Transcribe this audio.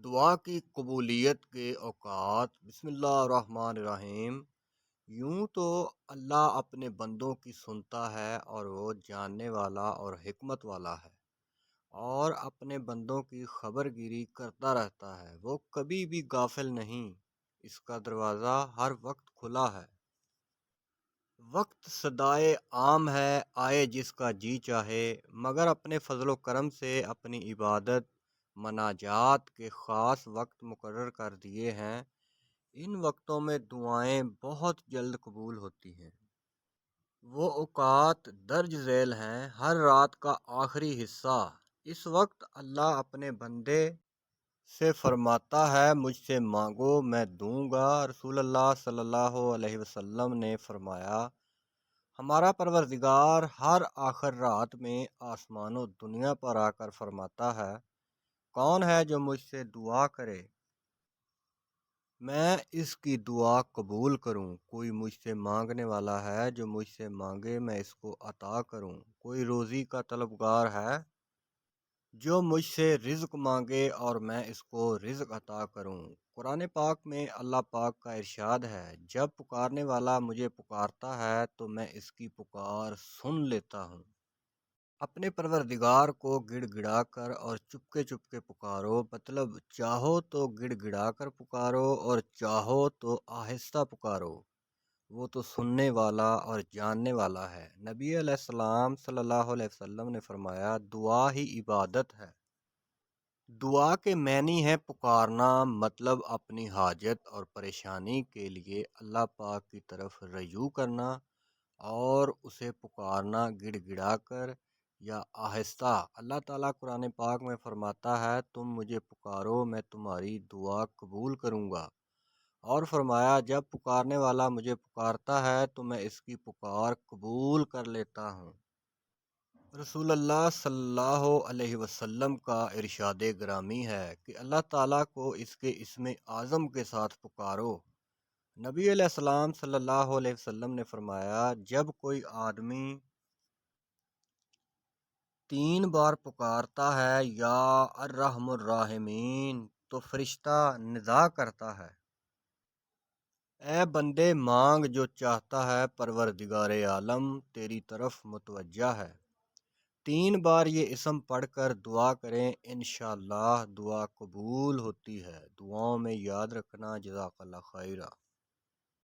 دعا کی قبولیت کے اوقات بسم اللہ الرحمن الرحیم۔ یوں تو اللہ اپنے بندوں کی سنتا ہے اور وہ جاننے والا اور حکمت والا ہے، اور اپنے بندوں کی خبر گیری کرتا رہتا ہے۔ وہ کبھی بھی غافل نہیں، اس کا دروازہ ہر وقت کھلا ہے۔ وقت صدائے عام ہے، آئے جس کا جی چاہے، مگر اپنے فضل و کرم سے اپنی عبادت مناجات کے خاص وقت مقرر کر دیے ہیں۔ ان وقتوں میں دعائیں بہت جلد قبول ہوتی ہیں۔ وہ اوقات درج ذیل ہیں: ہر رات کا آخری حصہ۔ اس وقت اللہ اپنے بندے سے فرماتا ہے، مجھ سے مانگو میں دوں گا۔ رسول اللہ صلی اللہ علیہ وسلم نے فرمایا، ہمارا پروردگار ہر آخر رات میں آسمان و دنیا پر آ کر فرماتا ہے، کون ہے جو مجھ سے دعا کرے، میں اس کی دعا قبول کروں۔ کوئی مجھ سے مانگنے والا ہے، جو مجھ سے مانگے میں اس کو عطا کروں۔ کوئی روزی کا طلبگار ہے، جو مجھ سے رزق مانگے اور میں اس کو رزق عطا کروں۔ قرآن پاک میں اللہ پاک کا ارشاد ہے، جب پکارنے والا مجھے پکارتا ہے تو میں اس کی پکار سن لیتا ہوں۔ اپنے پروردگار کو گڑ گڑا کر اور چپکے چپکے پکارو، مطلب چاہو تو گڑ گڑا کر پکارو اور چاہو تو آہستہ پکارو، وہ تو سننے والا اور جاننے والا ہے۔ نبی علیہ السلام صلی اللہ علیہ وسلم نے فرمایا، دعا ہی عبادت ہے۔ دعا کے معنی ہے پکارنا، مطلب اپنی حاجت اور پریشانی کے لیے اللہ پاک کی طرف رجوع کرنا اور اسے پکارنا گڑ گڑا کر یا آہستہ۔ اللہ تعالیٰ قرآن پاک میں فرماتا ہے، تم مجھے پکارو میں تمہاری دعا قبول کروں گا، اور فرمایا، جب پکارنے والا مجھے پکارتا ہے تو میں اس کی پکار قبول کر لیتا ہوں۔ رسول اللہ صلی اللہ علیہ وسلم کا ارشاد گرامی ہے کہ اللہ تعالیٰ کو اس کے اسم اعظم کے ساتھ پکارو۔ نبی علیہ السلام صلی اللہ علیہ وسلم نے فرمایا، جب کوئی آدمی 3 بار پکارتا ہے، یا ارحم الراحمین، تو فرشتہ ندا کرتا ہے، اے بندے مانگ جو چاہتا ہے، پروردگار عالم تیری طرف متوجہ ہے۔ 3 بار یہ اسم پڑھ کر دعا کریں، انشاءاللہ دعا قبول ہوتی ہے۔ دعاؤں میں یاد رکھنا۔ جزاک اللہ خیرہ۔